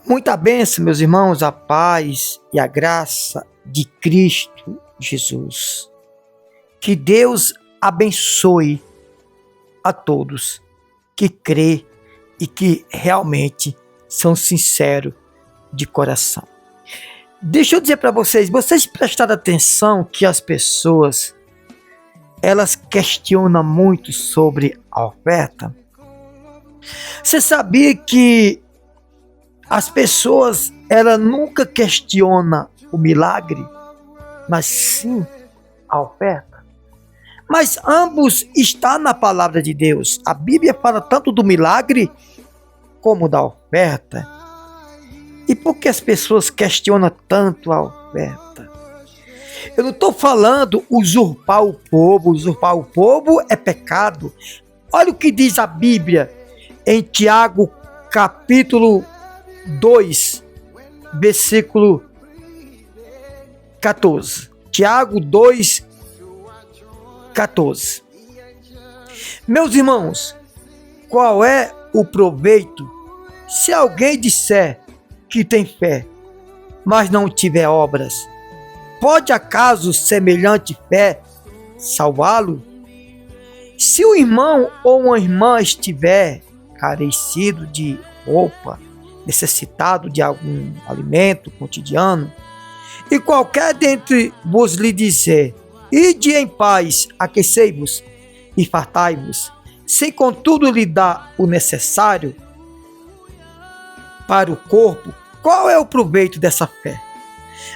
Muita bênção, meus irmãos, a paz e a graça de Cristo Jesus. Que Deus abençoe a todos que crê e que realmente são sinceros de coração. Deixa eu dizer para vocês prestaram atenção que as pessoas, elas questionam muito sobre a oferta? Você sabia que as pessoas, elas nunca questionam o milagre, mas sim a oferta? Mas ambos estão na palavra de Deus. A Bíblia fala tanto do milagre como da oferta. E por que as pessoas questionam tanto a oferta? Eu não estou falando usurpar o povo. Usurpar o povo é pecado. Olha o que diz a Bíblia em Tiago capítulo 2, versículo 14. Tiago 2, 14. Meus irmãos, qual é o proveito se alguém disser que tem fé, mas não tiver obras? Pode acaso semelhante fé salvá-lo? Se um irmão ou uma irmã estiver carecido de roupa, necessitado de algum alimento cotidiano, e qualquer dentre vos lhe dizer: ide em paz, aquecei-vos e fartai-vos, sem contudo lhe dar o necessário para o corpo, qual é o proveito dessa fé?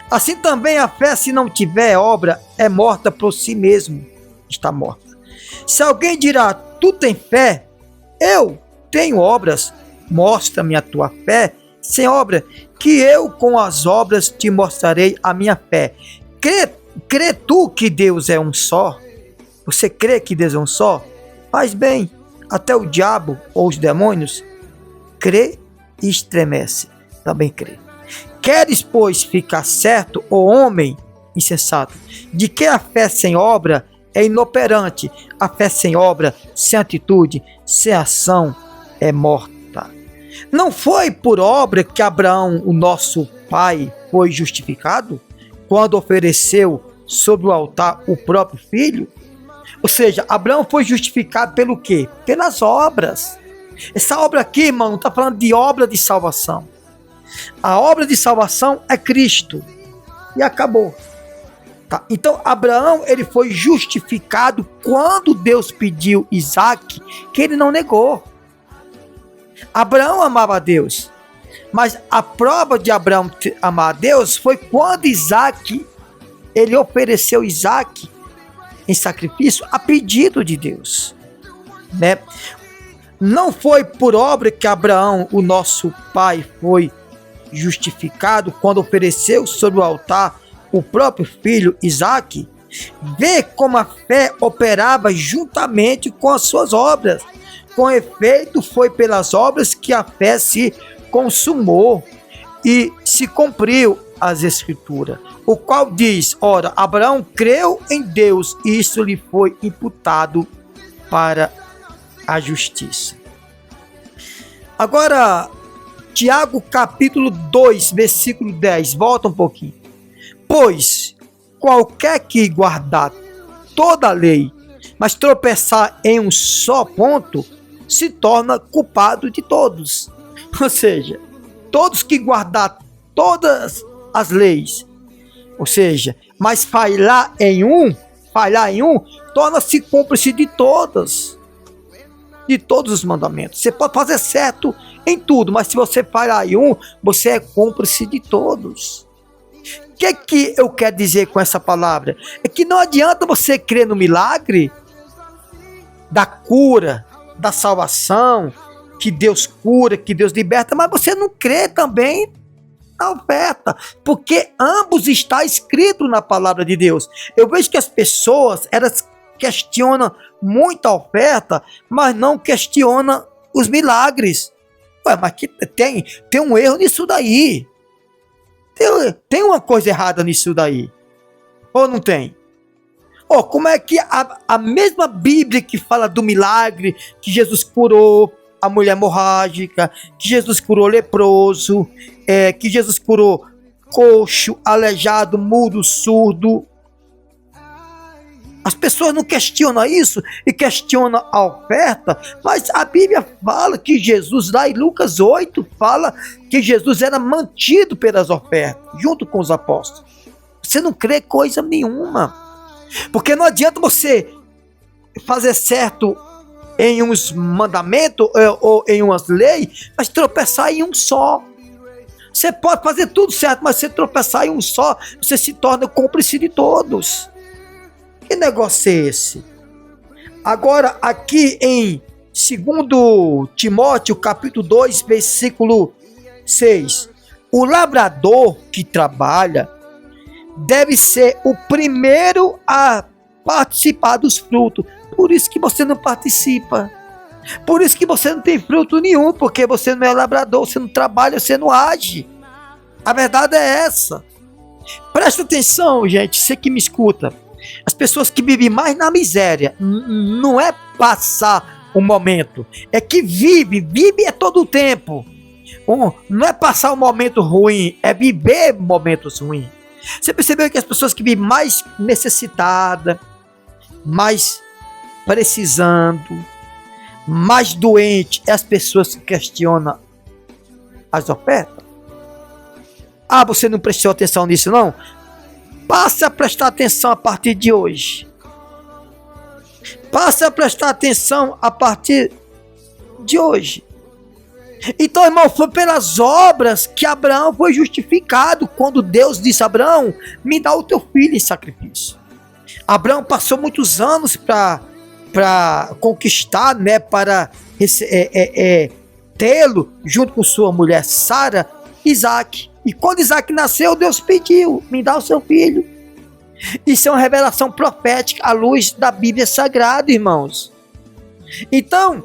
Assim também a fé, se não tiver obra, é morta por si mesmo, está morta. Se alguém dirá: tu tem fé, eu tenho obras, mostra-me a tua fé sem obra, que eu com as obras te mostrarei a minha fé. Crê tu que Deus é um só? Você crê que Deus é um só? Faz bem, até o diabo ou os demônios crê e estremece, também crê. Queres, pois, ficar certo, ó homem insensato, de que a fé sem obra é inoperante, a fé sem obra, sem atitude, sem ação, é morta. Não foi por obra que Abraão, o nosso pai, foi justificado quando ofereceu sobre o altar o próprio filho? Ou seja, Abraão foi justificado pelo quê? Pelas obras. Essa obra aqui, irmão, não está falando de obra de salvação. A obra de salvação é Cristo. E acabou. Tá? Então, Abraão, ele foi justificado quando Deus pediu Isaac, que ele não negou. Abraão amava a Deus. Mas a prova de Abraão amar a Deus foi quando Isaac, ele ofereceu Isaac em sacrifício a pedido de Deus. Né? Não foi por obra que Abraão, o nosso pai, foi justificado quando ofereceu sobre o altar o próprio filho Isaac. Vê como a fé operava juntamente com as suas obras. Com efeito, foi pelas obras que a fé se consumou e se cumpriu as Escrituras, o qual diz: ora, Abraão creu em Deus e isso lhe foi imputado para a justiça. Agora, Tiago capítulo 2, versículo 10, volta um pouquinho. Pois qualquer que guardar toda a lei, mas tropeçar em um só ponto, se torna culpado de todos. Ou seja, todos que guardar todas as leis, ou seja, mas falhar em um, torna-se cúmplice de todos os mandamentos. Você pode fazer certo em tudo, mas se você falhar em um, você é cúmplice de todos. O que eu quero dizer com essa palavra? É que não adianta você crer no milagre da cura, da salvação, que Deus cura, que Deus liberta, mas você não crê também na oferta, porque ambos está escrito na palavra de Deus. Eu vejo que as pessoas, elas questionam muito a oferta, mas não questionam os milagres. Ué, mas que tem um erro nisso daí. Tem uma coisa errada nisso daí. Ou não tem? Como é que a mesma Bíblia que fala do milagre, que Jesus curou a mulher hemorrágica, que Jesus curou leproso, que Jesus curou coxo, aleijado, mudo, surdo. As pessoas não questionam isso e questionam a oferta, mas a Bíblia fala que Jesus, lá em Lucas 8, fala que Jesus era mantido pelas ofertas, junto com os apóstolos. Você não crê coisa nenhuma, porque não adianta você fazer certo em uns mandamentos ou em umas leis, mas tropeçar em um só. Você pode fazer tudo certo, mas se tropeçar em um só, você se torna cúmplice de todos. Que negócio é esse? Agora, aqui em 2 Timóteo, capítulo 2, versículo 6. O labrador que trabalha deve ser o primeiro a participar dos frutos. Por isso que você não participa. Por isso que você não tem fruto nenhum, porque você não é labrador, você não trabalha, você não age. A verdade é essa. Presta atenção, gente, você que me escuta. As pessoas que vivem mais na miséria, não é passar um momento, é que vive é todo o tempo. Não é passar um momento ruim, é viver momentos ruins. Você percebeu que as pessoas que vivem mais necessitadas, mais precisando, mais doente, é as pessoas que questionam as ofertas? Ah, você não prestou atenção nisso não? Passe a prestar atenção a partir de hoje. Passe a prestar atenção a partir de hoje. Então, irmão, foi pelas obras que Abraão foi justificado, quando Deus disse a Abraão: me dá o teu filho em sacrifício. Abraão passou muitos anos para conquistar, né, para tê-lo, junto com sua mulher Sara, Isaac. E quando Isaac nasceu, Deus pediu: me dá o seu filho. Isso é uma revelação profética à luz da Bíblia Sagrada, irmãos. Então,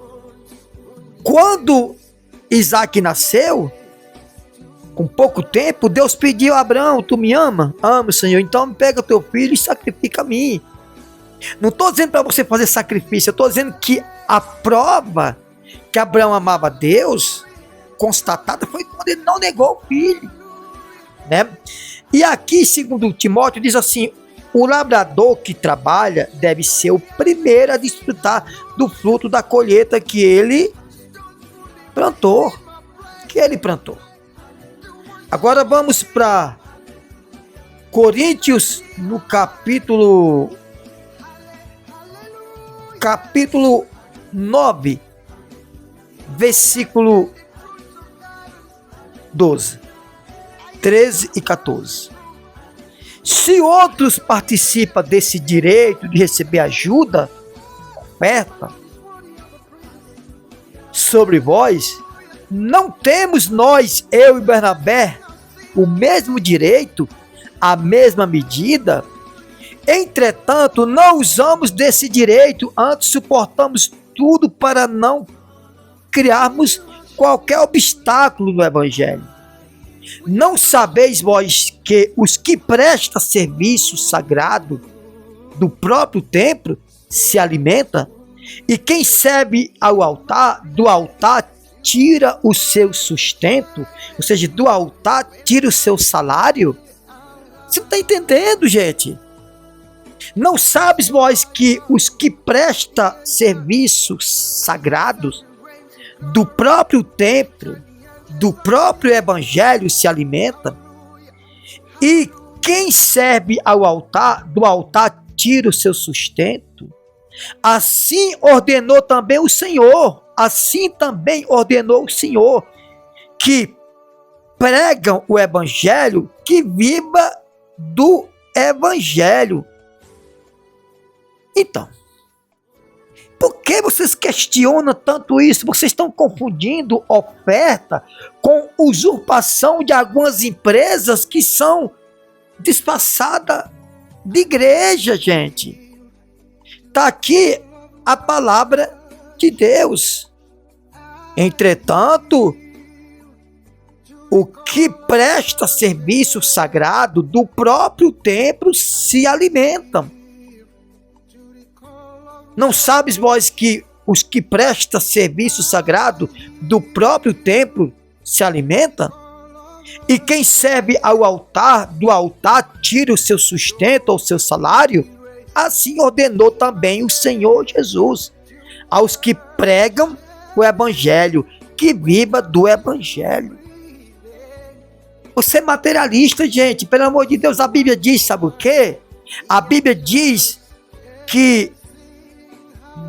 quando Isaac nasceu, com pouco tempo, Deus pediu a Abraão: tu me ama? Amo, Senhor. Então pega o teu filho e sacrifica a mim. Não estou dizendo para você fazer sacrifício, eu estou dizendo que a prova que Abraão amava a Deus, constatada, foi quando ele não negou o filho, né? E aqui, segundo Timóteo, diz assim: o labrador que trabalha deve ser o primeiro a desfrutar do fruto da colheita que ele plantou. Agora vamos para Coríntios, no capítulo 9, versículo 12, 13 e 14. Se outros participam desse direito de receber ajuda, oferta, sobre vós, não temos nós, eu e Barnabé, o mesmo direito, a mesma medida? Entretanto, não usamos desse direito, antes suportamos tudo para não criarmos qualquer obstáculo no Evangelho. Não sabeis vós que os que prestam serviço sagrado do próprio templo se alimenta? E quem serve ao altar, do altar tira o seu sustento? Ou seja, do altar tira o seu salário? Você não está entendendo, gente? Não sabes vós que os que prestam serviços sagrados do próprio templo, do próprio evangelho se alimenta? E quem serve ao altar, do altar tira o seu sustento? Assim ordenou também o Senhor, que pregam o evangelho, que viva do evangelho. Então, por que vocês questionam tanto isso? Vocês estão confundindo oferta com usurpação de algumas empresas que são disfarçadas de igreja, gente. Está aqui a palavra de Deus. Entretanto, o que presta serviço sagrado do próprio templo se alimentam. Não sabes vós que os que prestam serviço sagrado do próprio templo se alimentam? E quem serve ao altar, do altar tira o seu sustento ou seu salário? Assim ordenou também o Senhor Jesus aos que pregam o evangelho, que viva do evangelho. Você é materialista, gente, pelo amor de Deus. A Bíblia diz, sabe o quê? A Bíblia diz que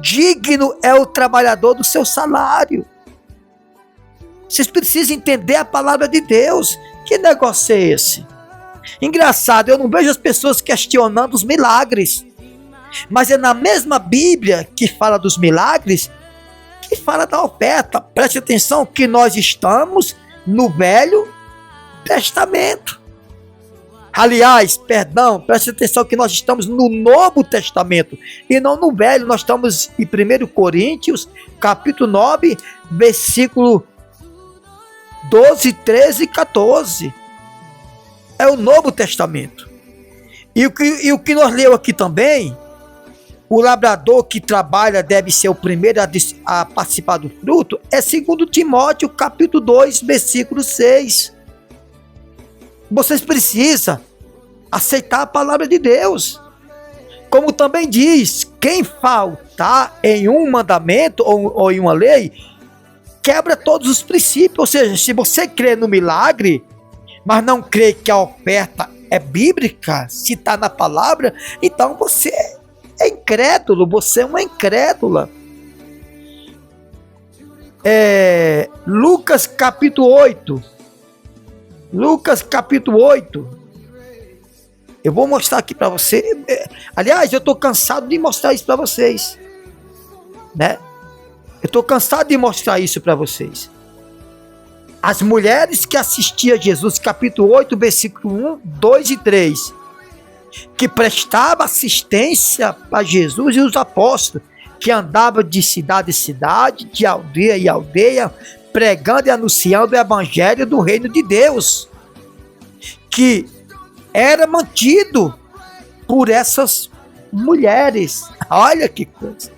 digno é o trabalhador do seu salário. Vocês precisam entender a palavra de Deus. Que negócio é esse? Engraçado, eu não vejo as pessoas questionando os milagres. Mas é na mesma Bíblia que fala dos milagres, que fala da oferta. Preste atenção que nós estamos no Velho Testamento. Aliás, preste atenção que nós estamos no Novo Testamento e não no Velho. Nós estamos em 1 Coríntios, capítulo 9, versículo 12, 13 e 14. É o Novo Testamento. E o que nós lemos aqui também, o labrador que trabalha deve ser o primeiro a participar do fruto, é 2 Timóteo, capítulo 2, versículo 6. Vocês precisam aceitar a palavra de Deus. Como também diz, quem faltar em um mandamento ou em uma lei, quebra todos os princípios. Ou seja, se você crê no milagre, mas não crê que a oferta é bíblica, se está na palavra, então você é incrédulo, você é uma incrédula. Lucas capítulo 8. Lucas capítulo 8. Eu vou mostrar aqui para você. Aliás, eu estou cansado de mostrar isso para vocês, né? Eu estou cansado de mostrar isso para vocês. As mulheres que assistiam a Jesus, capítulo 8, versículo 1, 2 e 3, que prestava assistência para Jesus e os apóstolos, que andavam de cidade em cidade, de aldeia em aldeia, pregando e anunciando o evangelho do reino de Deus, que era mantido por essas mulheres. Olha que coisa.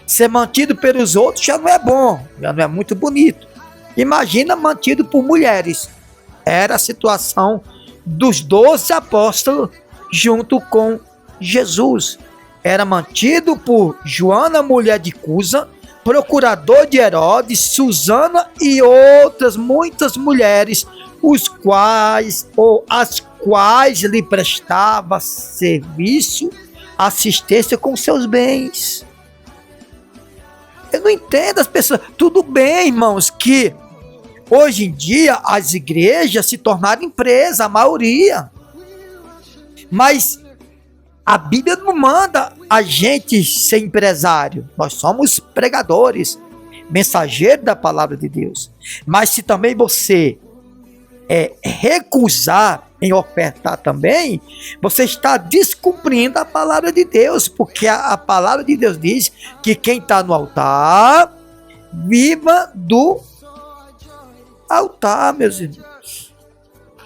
Ser mantido pelos outros já não é bom, já não é muito bonito. Imagina mantido por mulheres. Era a situação dos 12 apóstolos junto com Jesus. Era mantido por Joana, mulher de Cusa, procurador de Herodes, Susana e outras muitas mulheres, as quais lhe prestava serviço, assistência com seus bens. Eu não entendo as pessoas. Tudo bem, irmãos, que hoje em dia as igrejas se tornaram empresa, a maioria. Mas a Bíblia não manda a gente ser empresário. Nós somos pregadores, mensageiros da palavra de Deus. Mas se também você recusar em ofertar também, você está descumprindo a palavra de Deus, porque a palavra de Deus diz que quem está no altar, viva do altar, meus irmãos.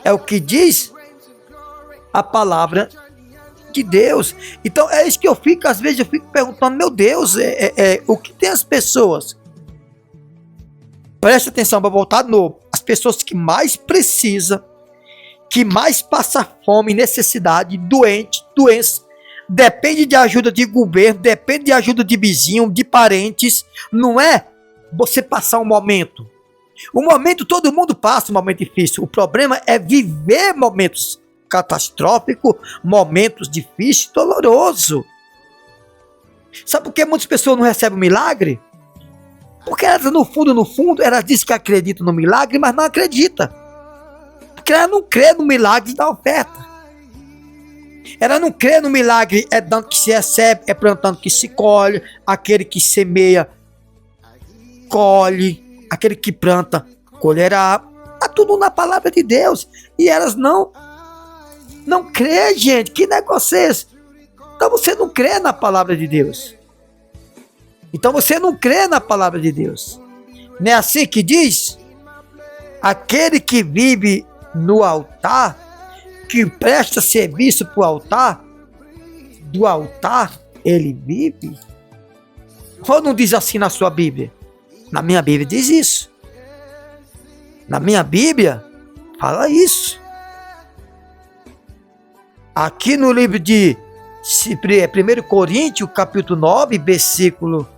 É o que diz a palavra de Deus. Então é isso que às vezes eu fico perguntando, meu Deus, o que tem as pessoas? Preste atenção, para voltar de novo. As pessoas que mais precisam, que mais passa fome, necessidade, doença, depende de ajuda de governo, depende de ajuda de vizinho, de parentes. Não é você passar um momento. Um momento, todo mundo passa um momento difícil. O problema é viver momentos catastróficos, momentos difíceis, dolorosos. Sabe por que muitas pessoas não recebem o milagre? Porque elas, no fundo, elas dizem que acreditam no milagre, mas não acreditam. Porque ela não crê no milagre da oferta. Ela não crê no milagre, é dando que se recebe, é plantando que se colhe, aquele que semeia, colhe, aquele que planta, colherá. Está tudo na palavra de Deus. E elas não crê, gente. Que negócio é esse? Então você não crê na palavra de Deus. Então você não crê na palavra de Deus. Não é assim que diz? Aquele que vive no altar, que presta serviço para o altar, do altar ele vive. Ou não diz assim na sua Bíblia? Na minha Bíblia diz isso. Na minha Bíblia fala isso. Aqui no livro de 1 Coríntios, capítulo 9, versículo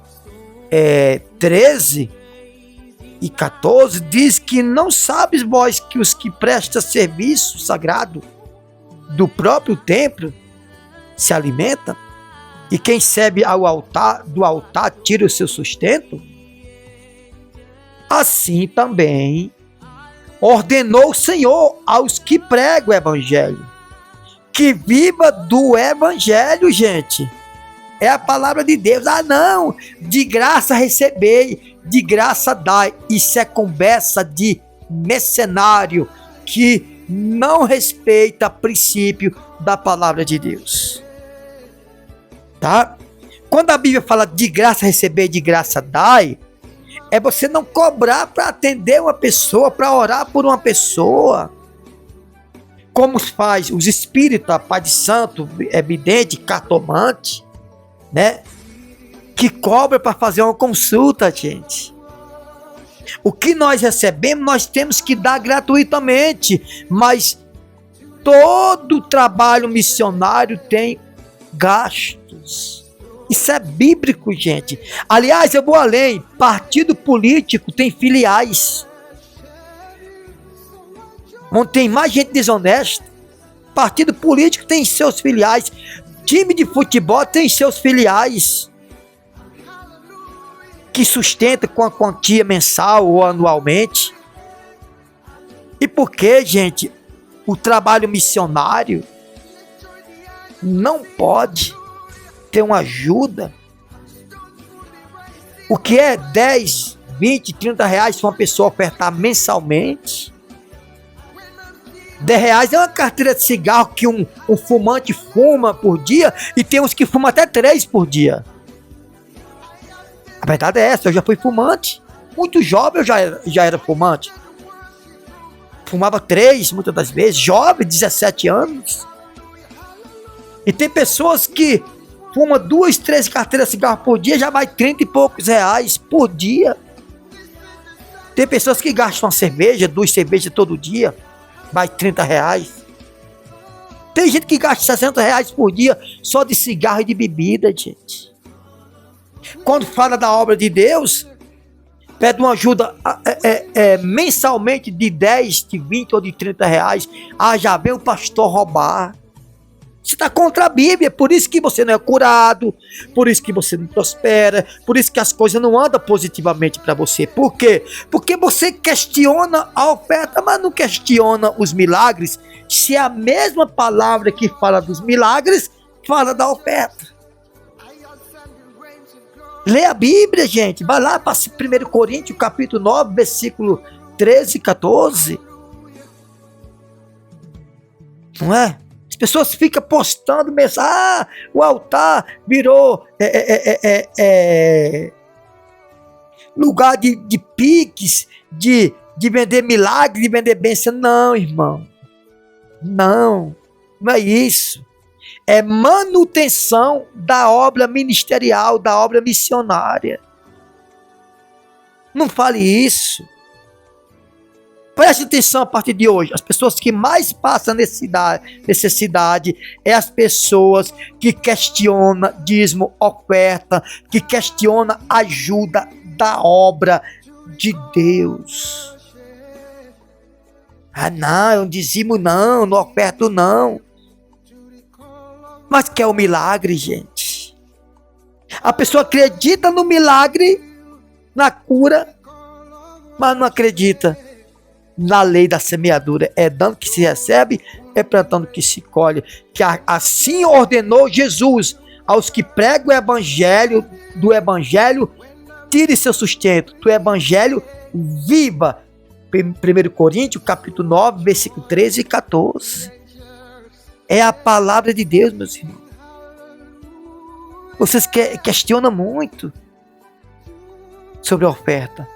13 e 14, diz que não sabes vós que os que prestam serviço sagrado do próprio templo se alimentam, e quem serve do altar tira o seu sustento? Assim também ordenou o Senhor aos que pregam o evangelho, que viva do evangelho, gente. É a palavra de Deus. Ah, não, de graça recebei, de graça dai. Isso é conversa de mercenário que não respeita o princípio da palavra de Deus. Tá? Quando a Bíblia fala de graça receber, de graça dai, é você não cobrar para atender uma pessoa, para orar por uma pessoa. Como faz os espíritas, pai de santo, vidente, cartomante, né? Que cobra para fazer uma consulta, gente. O que nós recebemos, nós temos que dar gratuitamente, mas todo trabalho missionário tem gastos. Isso é bíblico, gente. Aliás, eu vou além. Partido político tem filiais. Onde tem mais gente desonesta. Partido político tem seus filiais. Time de futebol tem seus filiais, que sustenta com a quantia mensal ou anualmente. E por que, gente, o trabalho missionário não pode ter uma ajuda? O que é 10, 20, 30 reais se uma pessoa ofertar mensalmente? 10 reais é uma carteira de cigarro que um fumante fuma por dia, e tem uns que fumam até 3 por dia. A verdade é essa, eu já fui fumante. Muito jovem eu já era fumante. Fumava 3, muitas das vezes, jovem, 17 anos. E tem pessoas que fumam 2, 3 carteiras de cigarro por dia, já vai 30 e poucos reais por dia. Tem pessoas que gastam uma cerveja, 2 cervejas todo dia, vai 30 reais. Tem gente que gasta 60 reais por dia só de cigarro e de bebida, gente. Quando fala da obra de Deus, pede uma ajuda mensalmente de 10, de 20 ou de 30 reais. Ah, já vem o pastor roubar. Você está contra a Bíblia, por isso que você não é curado, por isso que você não prospera, por isso que as coisas não andam positivamente para você. Por quê? Porque você questiona a oferta, mas não questiona os milagres, se é a mesma palavra que fala dos milagres, fala da oferta. Lê a Bíblia, gente, vai lá para 1 Coríntios, capítulo 9, versículo 13 e 14. Não é? As pessoas ficam postando mensagem. Ah, o altar virou lugar de piques, de vender milagre, de vender bênção. Não, irmão. Não é isso. É manutenção da obra ministerial, da obra missionária. Não fale isso. Preste atenção a partir de hoje. As pessoas que mais passam necessidade é as pessoas que questionam dízimo, oferta, que questionam ajuda da obra de Deus. Ah, não, eu dizimo não oferto não. Mas quer o milagre, gente. A pessoa acredita no milagre, na cura, mas não acredita na lei da semeadura. É dando que se recebe, é plantando que se colhe. Que assim ordenou Jesus aos que pregam o evangelho, do evangelho tire seu sustento, do evangelho viva. 1 Coríntios, capítulo 9, versículo 13 e 14. É a palavra de Deus, meus irmãos. Vocês questionam muito sobre a oferta,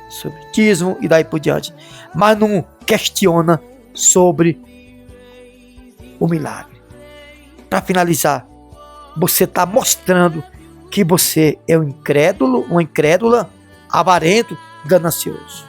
sobre o dízimo e daí por diante, mas não questiona sobre o milagre. Para finalizar, você está mostrando que você é um incrédulo, uma incrédula, avarento, ganancioso.